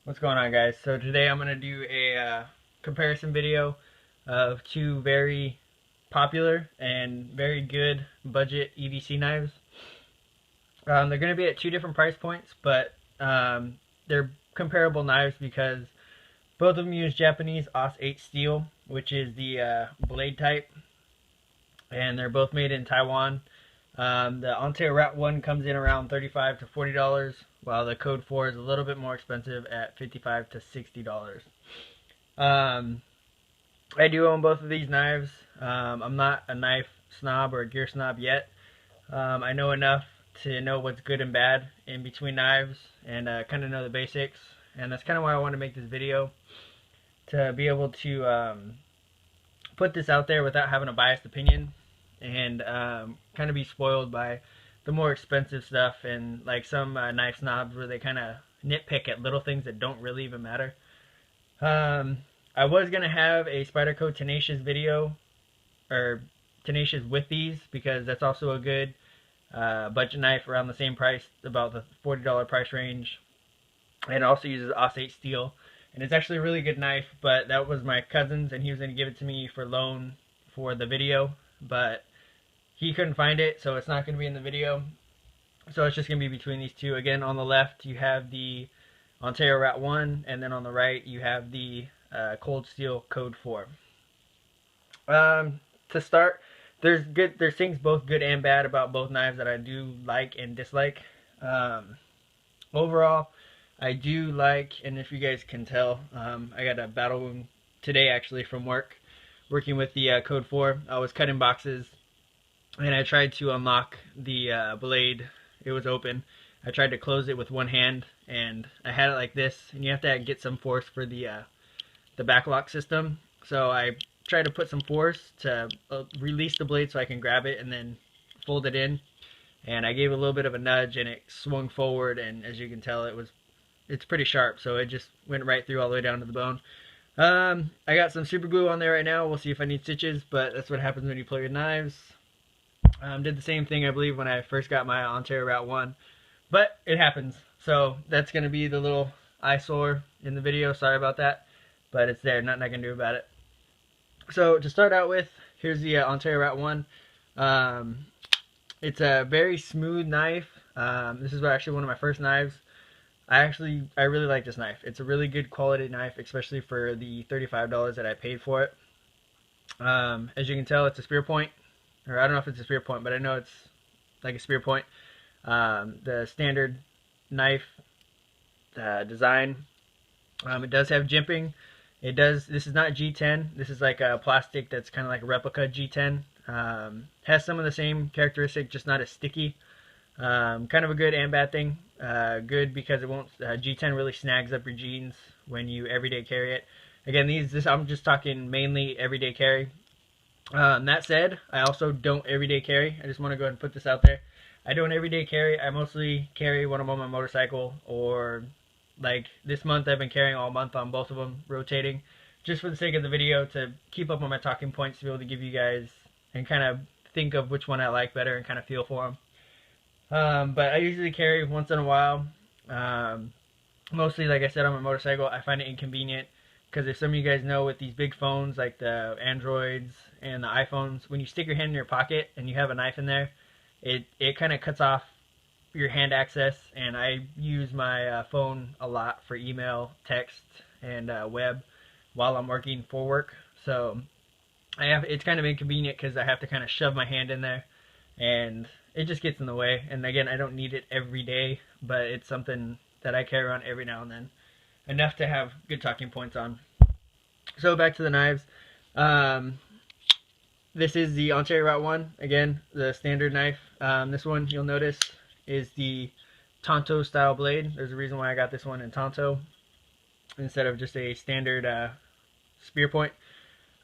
What's going on, guys? So today I'm going to do a comparison video of two very popular and very good budget EDC knives. They're going to be at two different price points, but they're comparable knives because both of them use Japanese AUS-8 steel, which is the blade type, and they're both made in Taiwan. The Rat1 comes in around $35 to $40, while the Code4 is a little bit more expensive at $55 to $60. I do own both of these knives. I'm not a knife snob or a gear snob yet. I know enough to know what's good and bad in between knives and kind of know the basics. And that's kind of why I want to make this video, to be able to put this out there without having a biased opinion and kind of be spoiled by the more expensive stuff and like some knife snobs where they kind of nitpick at little things that don't really even matter. I was going to have a Spyderco Tenacious video, or Tenacious with these, because that's also a good budget knife around the same price, about the $40 price range, and it also uses AUS-8 steel. And it's actually a really good knife, but that was my cousin's and he was going to give it to me for loan for the video, but he couldn't find it, so it's not going to be in the video. So it's just going to be between these two. Again, on the left you have the Rat1, and then on the right you have the cold steel Code4. To start, there's things both good and bad about both knives that I do like and dislike. Overall, I do like, and if you guys can tell, I got a battle wound today actually from work, working with the Code4. I was cutting boxes and I tried to unlock the blade. It was open. I tried to close it with one hand and I had it like this, and you have to get some force for the backlock system. So I tried to put some force to release the blade so I can grab it and then fold it in. And I gave it a little bit of a nudge and it swung forward, and as you can tell it's pretty sharp, so it just went right through all the way down to the bone. I got some super glue on there right now. We'll see if I need stitches, but that's what happens when you play with knives. Did the same thing I believe when I first got my Rat1, but it happens. So that's going to be the little eyesore in the video. Sorry about that, but it's there. Nothing I can do about it. So to start out with, here's the Rat1. It's a very smooth knife. This is actually one of my first knives. I really like this knife. It's a really good quality knife, especially for the $35 that I paid for it. As you can tell, it's a spear point, or I don't know if it's a spear point, but I know it's like a spear point. The standard knife design. It does have jimping. This is not G10. This is like a plastic that's kind of like a replica G10. Has some of the same characteristic, just not as sticky. Kind of a good and bad thing. Good because it won't, G10 really snags up your jeans when you everyday carry it. Again, I'm just talking mainly everyday carry. That said, I also don't everyday carry. I just want to go ahead and put this out there. I don't everyday carry. I mostly carry when I'm on my motorcycle, or like this month I've been carrying all month on both of them, rotating, just for the sake of the video, to keep up on my talking points, to be able to give you guys and kind of think of which one I like better and kind of feel for them. But I usually carry once in a while. Mostly, like I said, on my motorcycle. I find it inconvenient because if some of you guys know, with these big phones like the Androids and the iPhones, when you stick your hand in your pocket and you have a knife in there, it kind of cuts off your hand access. And I use my phone a lot for email, text, and web while I'm working for work. So it's kind of inconvenient because I have to kind of shove my hand in there, and it just gets in the way. And again, I don't need it every day, but it's something that I carry around every now and then, enough to have good talking points on. So back to the knives. This is the Rat1, again, the standard knife. This one, you'll notice, is the Tonto style blade. There's a reason why I got this one in Tonto instead of just a standard spear point.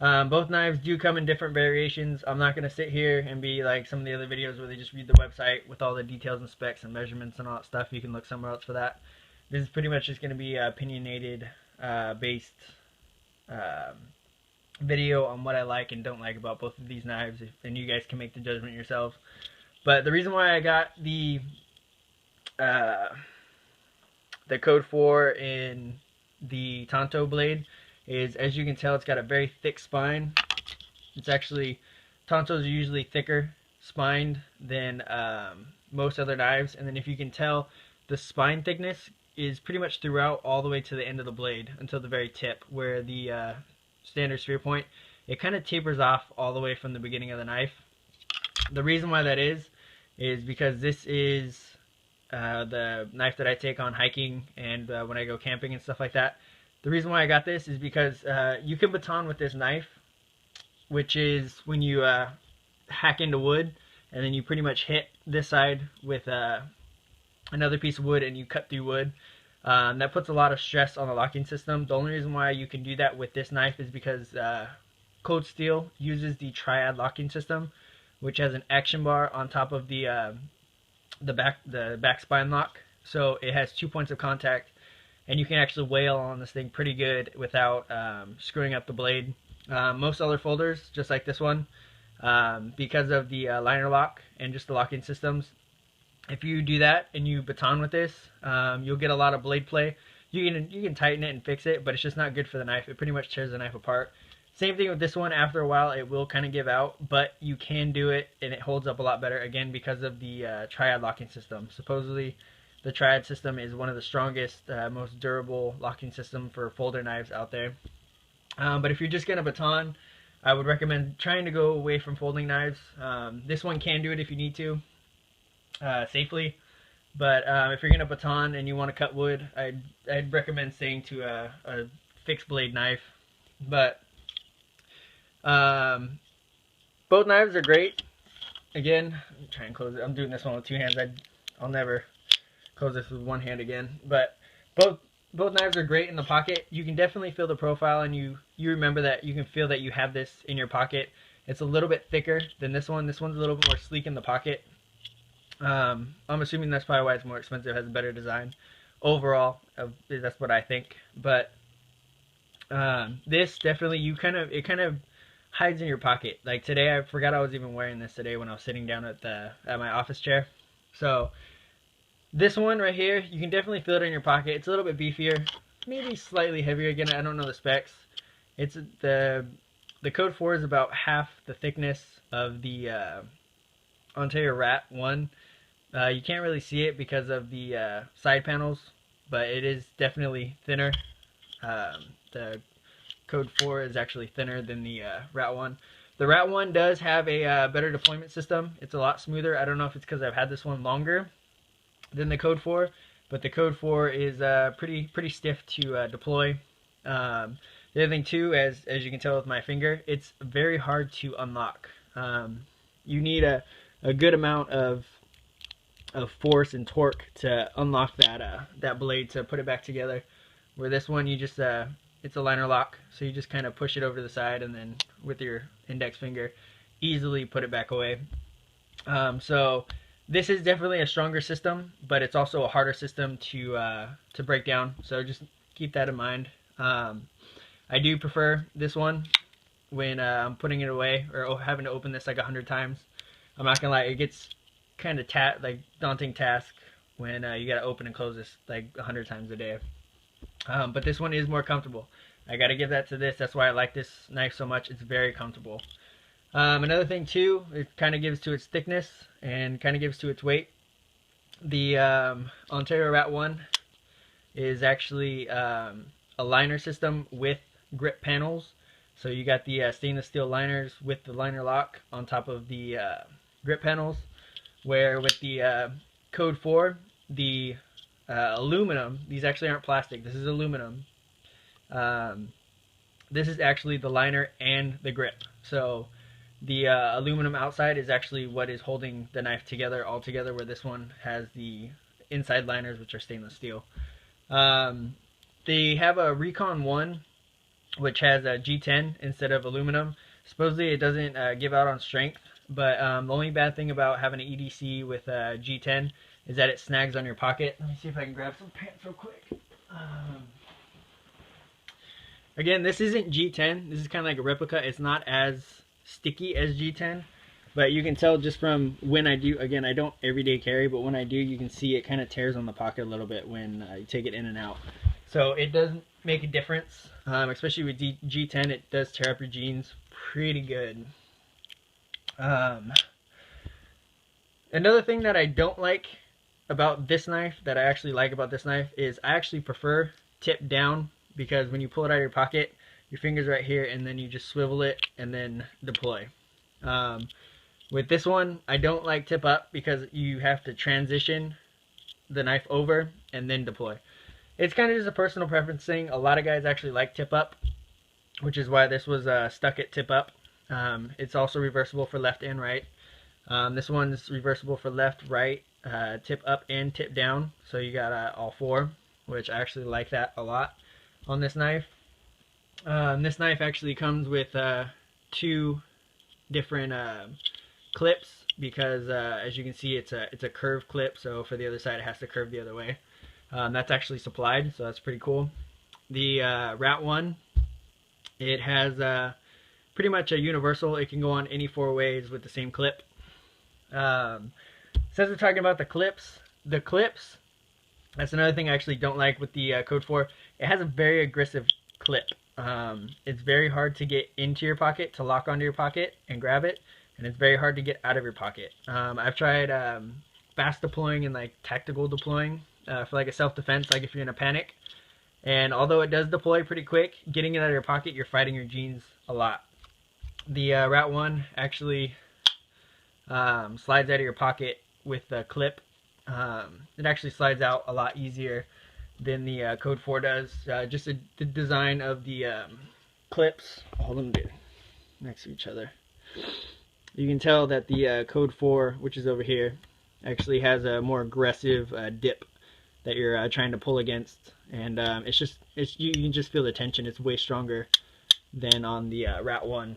Both knives do come in different variations. I'm not going to sit here and be like some of the other videos where they just read the website with all the details and specs and measurements and all that stuff. You can look somewhere else for that. This is pretty much just going to be opinionated based video on what I like and don't like about both of these knives, and you guys can make the judgment yourselves. But the reason why I got the Code4 in the Tanto blade is, as you can tell, it's got a very thick spine. It's actually, Tantos are usually thicker spined than most other knives, and then if you can tell, the spine thickness is pretty much throughout all the way to the end of the blade until the very tip, where the standard spear point, it kind of tapers off all the way from the beginning of the knife. The reason why that is because this is the knife that I take on hiking and when I go camping and stuff like that. The reason why I got this is because you can baton with this knife, which is when you hack into wood and then you pretty much hit this side with another piece of wood and you cut through wood. That puts a lot of stress on the locking system. The only reason why you can do that with this knife is because Code4 uses the triad locking system, which has an action bar on top of the back spine lock. So it has 2 points of contact, and you can actually wail on this thing pretty good without screwing up the blade. Most other folders, just like this one, because of the liner lock and just the locking systems, if you do that and you baton with this, you'll get a lot of blade play. You can tighten it and fix it, but it's just not good for the knife. It pretty much tears the knife apart. Same thing with this one. After a while, it will kind of give out, but you can do it, and it holds up a lot better, again, because of the triad locking system. Supposedly, the triad system is one of the strongest, most durable locking system for folder knives out there. But if you're just going to baton, I would recommend trying to go away from folding knives. This one can do it if you need to, safely. But if you're going to baton and you want to cut wood, I'd recommend staying to a fixed blade knife. But both knives are great. Again, let me try and close it. I'm doing this one with 2 hands. I'll never close this with 1 hand again. But both knives are great in the pocket. You can definitely feel the profile, and you remember that you can feel that you have this in your pocket. It's a little bit thicker than this one. This one's a little bit more sleek in the pocket. I'm assuming that's probably why it's more expensive. It has a better design overall. That's what I think. But this definitely, it kind of hides in your pocket. Like today, I forgot I was even wearing this today when I was sitting down at my office chair. So this one right here, you can definitely feel it in your pocket. It's a little bit beefier, maybe slightly heavier. Again, I don't know the specs. It's the Code4 is about half the thickness of the Ontario Rat1. You can't really see it because of the side panels, but it is definitely thinner. The Code4 is actually thinner than the Rat1. The Rat1 does have a better deployment system. It's a lot smoother. I don't know if it's because I've had this one longer than the Code4, but the Code4 is pretty stiff to deploy. The other thing too, as you can tell with my finger, it's very hard to unlock. You need a good amount of force and torque to unlock that blade to put it back together. Where this one, you just it's a liner lock, so you just kind of push it over to the side and then with your index finger easily put it back away. So this is definitely a stronger system, but it's also a harder system to break down. So just keep that in mind. I do prefer this one when I'm putting it away or having to open this like 100 times. I'm not gonna lie, it gets kind of like daunting task when you gotta open and close this like 100 times a day. But this one is more comfortable. I gotta give that to this. That's why I like this knife so much. It's very comfortable. Another thing too, it kind of gives to its thickness and kind of gives to its weight. The Ontario Rat1 is actually a liner system with grip panels. So you got the stainless steel liners with the liner lock on top of the grip panels. Where with the Code4, the aluminum, these actually aren't plastic, this is aluminum. This is actually the liner and the grip. So the aluminum outside is actually what is holding the knife together all together, where this one has the inside liners, which are stainless steel. They have a Recon 1, which has a G10 instead of aluminum. Supposedly it doesn't give out on strength, but the only bad thing about having an EDC with a G10 is that it snags on your pocket. Let me see if I can grab some pants real quick. Again, this isn't G10. This is kind of like a replica. It's not as sticky as G10, but you can tell just from when I do, again, I don't everyday carry, but when I do, you can see it kind of tears on the pocket a little bit when you take it in and out. So it does make a difference, especially with G10. It does tear up your jeans pretty good. Another thing that I don't like about this knife, that I actually like about this knife, is I actually prefer tip down, because when you pull it out of your pocket, your finger's right here, and then you just swivel it and then deploy. With this one, I don't like tip up because you have to transition the knife over and then deploy. It's kind of just a personal preference thing. A lot of guys actually like tip up, which is why this was stuck at tip up. It's also reversible for left and right. This one's reversible for left, right, tip up and tip down. So you got all four, which I actually like that a lot on this knife. This knife actually comes with two different clips, because as you can see, it's a curved clip. So for the other side, it has to curve the other way. That's actually supplied, so that's pretty cool. The Rat1, it has pretty much a universal. It can go on any four ways with the same clip. Since we're talking about the clips, that's another thing I actually don't like with the Code4. It has a very aggressive clip. It's very hard to get into your pocket, to lock onto your pocket and grab it, and it's very hard to get out of your pocket. I've tried fast deploying and like tactical deploying for like a self-defense, like if you're in a panic. And although it does deploy pretty quick, getting it out of your pocket, you're fighting your jeans a lot. The Rat1 actually slides out of your pocket with the clip. It actually slides out a lot easier than the Code4 does. Just the design of the clips, hold them next to each other. You can tell that the Code4, which is over here, actually has a more aggressive dip that you're trying to pull against, and you can just feel the tension. It's way stronger than on the Rat1.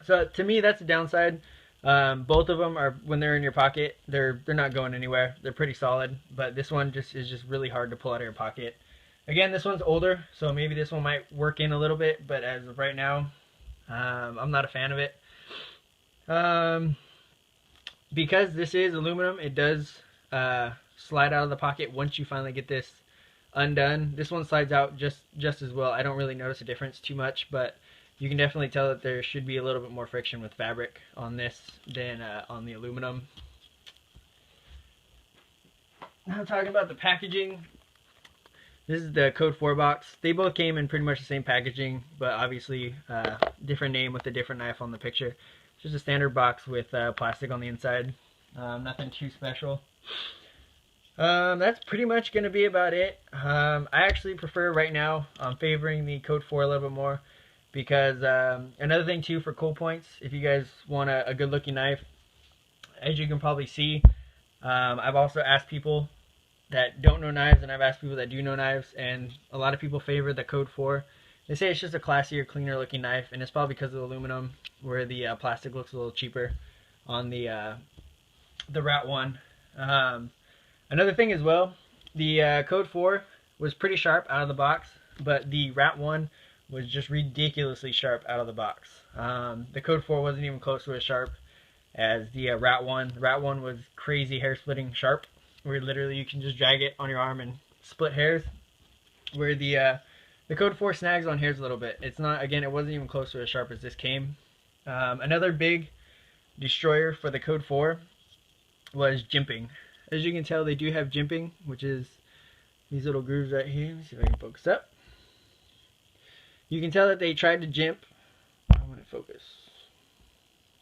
So to me, that's the downside. Both of them are, when they're in your pocket, they're not going anywhere. They're pretty solid, but this one is just really hard to pull out of your pocket. Again, this one's older, so maybe this one might work in a little bit, but as of right now, I'm not a fan of it. Because this is aluminum, it does slide out of the pocket once you finally get this undone. This one slides out just as well. I don't really notice a difference too much, but you can definitely tell that there should be a little bit more friction with fabric on this than on the aluminum. Now talking about the packaging, this is the Code4 box. They both came in pretty much the same packaging, but obviously different name with a different knife on the picture. It's just a standard box with plastic on the inside. Nothing too special. That's pretty much going to be about it. I actually prefer right now, I'm favoring the Code4 a little bit more, because another thing too for cool points, if you guys want a good looking knife, as you can probably see, I've also asked people that don't know knives, and I've asked people that do know knives, and a lot of people favor the Code4. They say it's just a classier, cleaner looking knife, and it's probably because of the aluminum, where the plastic looks a little cheaper on the Rat1. Another thing as well, the Code4 was pretty sharp out of the box, but the Rat1 was just ridiculously sharp out of the box. The Code4 wasn't even close to as sharp as the Rat1. The Rat1 was crazy hair splitting sharp, where literally you can just drag it on your arm and split hairs, where the Code4 snags on hairs a little bit. It's not, again, it wasn't even close to as sharp as this came. Another big destroyer for the Code4 was jimping. As you can tell, they do have jimping, which is these little grooves right here. Let me see if I can focus up. You can tell that they tried to jimp. I want to focus.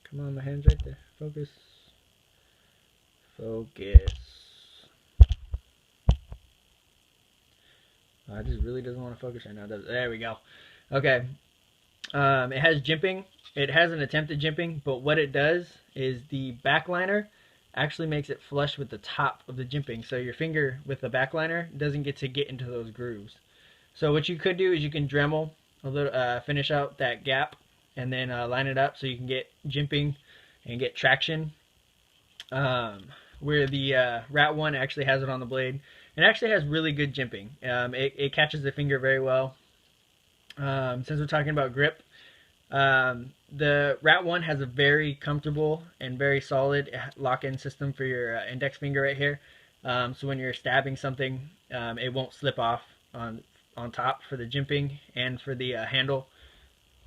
Come on, my hand's right there. Focus. Focus. Oh, it just really doesn't want to focus right now, does it? There we go. Okay. It has jimping. It has an attempted jimping, but what it does is the backliner actually makes it flush with the top of the jimping. So your finger with the backliner doesn't get into those grooves. So what you could do is you can Dremel a little, finish out that gap, and then line it up so you can get jimping and get traction. Where the Rat1 actually has it on the blade. It actually has really good jimping. It catches the finger very well. Since we're talking about grip, the Rat1 has a very comfortable and very solid lock-in system for your index finger right here. So when you're stabbing something, it won't slip off on top for the jimping and for the handle.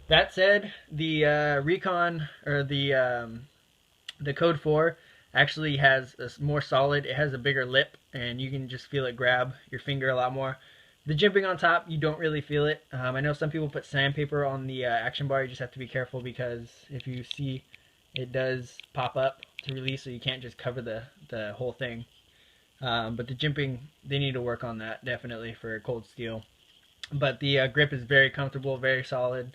That said, the Recon or the Code 4 actually has a more solid. It has a bigger lip, and you can just feel it grab your finger a lot more. The jimping on top, you don't really feel it. I know some people put sandpaper on the action bar. You just have to be careful because if you see, it does pop up to release, so you can't just cover the whole thing. But the jimping, they need to work on that definitely for cold steel. But the grip is very comfortable, very solid.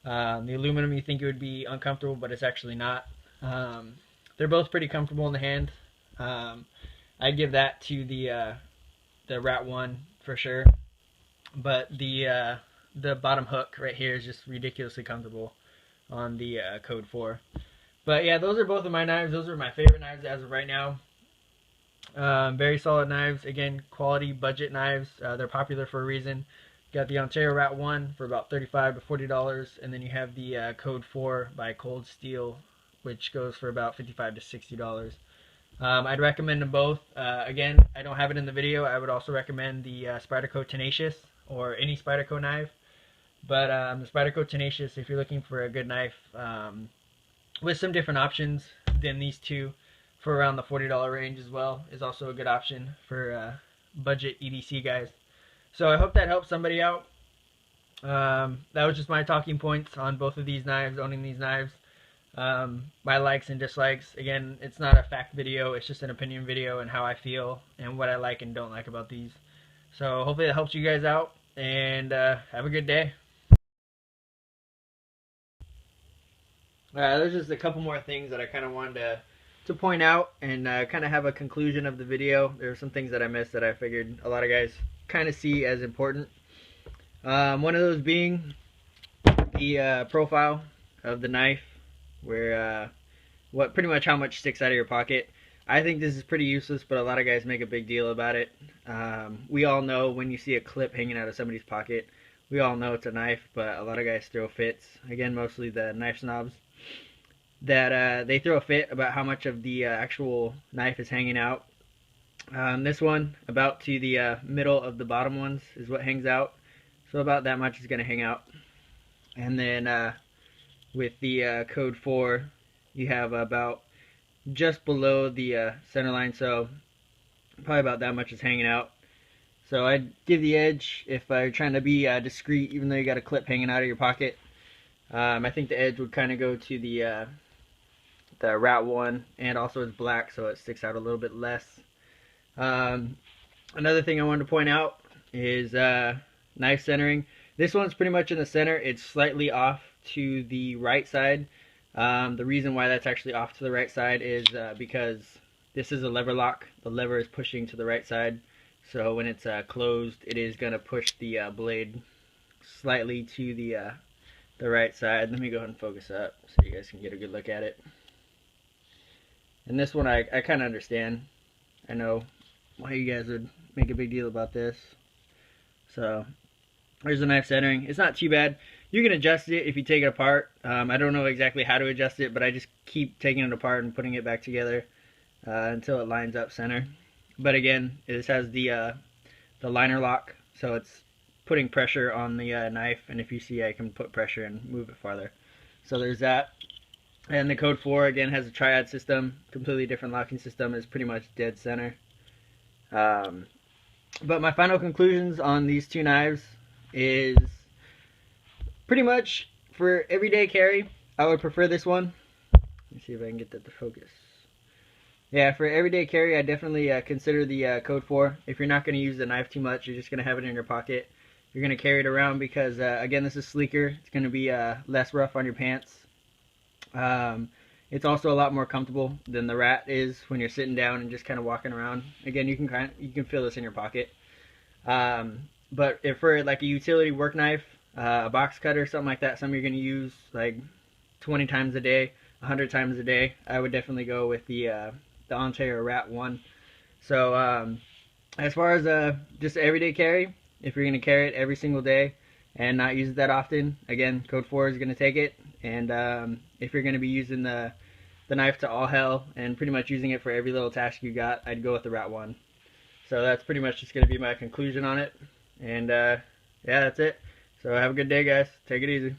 The aluminum, you think it would be uncomfortable, but it's actually not. They're both pretty comfortable in the hand. I'd give that to the Rat1 for sure. But the bottom hook right here is just ridiculously comfortable on the Code 4. But yeah, those are both of my knives. Those are my favorite knives as of right now. Very solid knives. Again, quality budget knives. They're popular for a reason. You got the Ontario Rat1 for about $35 to $40, and then you have the Code 4 by Cold Steel, which goes for about $55 to $60. I'd recommend them both. Again, I don't have it in the video. I would also recommend the Spyderco Tenacious or any Spyderco knife. But the Spyderco Tenacious, if you're looking for a good knife with some different options than these two for around the $40 range as well, is also a good option for budget EDC guys. So I hope that helps somebody out. That was just my talking points on both of these knives, owning these knives. My likes and dislikes. Again, it's not a fact video, it's just an opinion video and how I feel and what I like and don't like about these. So hopefully that helps you guys out, and have a good day. Alright, there's just a couple more things that I kind of wanted to point out and kind of have a conclusion of the video. There are some things that I missed that I figured a lot of guys kind of see as important. One of those being the profile of the knife, where pretty much how much sticks out of your pocket. I think this is pretty useless, but a lot of guys make a big deal about it. We all know when you see a clip hanging out of somebody's pocket, we all know it's a knife, but a lot of guys throw fits. Again, mostly the knife snobs, that they throw a fit about how much of the actual knife is hanging out. This one, about to the middle of the bottom ones, is what hangs out. So about that much is going to hang out. And then with the Code 4, you have about just below the center line, so probably about that much is hanging out. So I'd give the edge if you're trying to be discreet, even though you got a clip hanging out of your pocket. I think the edge would kind of go to the Rat1, and also it's black, so it sticks out a little bit less. Another thing I wanted to point out is knife centering. This one's pretty much in the center. It's slightly off to the right side. The reason why that's actually off to the right side is because this is a lever lock. The lever is pushing to the right side, so when it's closed, it is going to push the blade slightly to the right side. Let me go ahead and focus up so you guys can get a good look at it. And this one I kind of understand. I know why you guys would make a big deal about this. So there's the knife centering. It's not too bad. You can adjust it if you take it apart. I don't know exactly how to adjust it, but I just keep taking it apart and putting it back together until it lines up center. But again, this has the liner lock, so it's putting pressure on the knife, and if you see, I can put pressure and move it farther. So there's that. And the Code 4 again has a triad system, completely different locking system. It's pretty much dead center. But my final conclusions on these two knives is pretty much for everyday carry, I would prefer this one. Let me see if I can get that to focus. Yeah, for everyday carry, I definitely consider the Code 4. If you're not going to use the knife too much, you're just going to have it in your pocket. You're going to carry it around because, again, this is sleeker. It's going to be less rough on your pants. It's also a lot more comfortable than the Rat is when you're sitting down and just kind of walking around. Again, you can feel this in your pocket. But if for like a utility work knife, a box cutter, something like that, something you're going to use like 20 times a day, 100 times a day, I would definitely go with the Ontario Rat1. So as far as just everyday carry, if you're going to carry it every single day and not use it that often, again, Code 4 is going to take it. And if you're going to be using the knife to all hell and pretty much using it for every little task you got, I'd go with the Rat1. So that's pretty much just going to be my conclusion on it. And yeah, that's it. So have a good day, guys. Take it easy.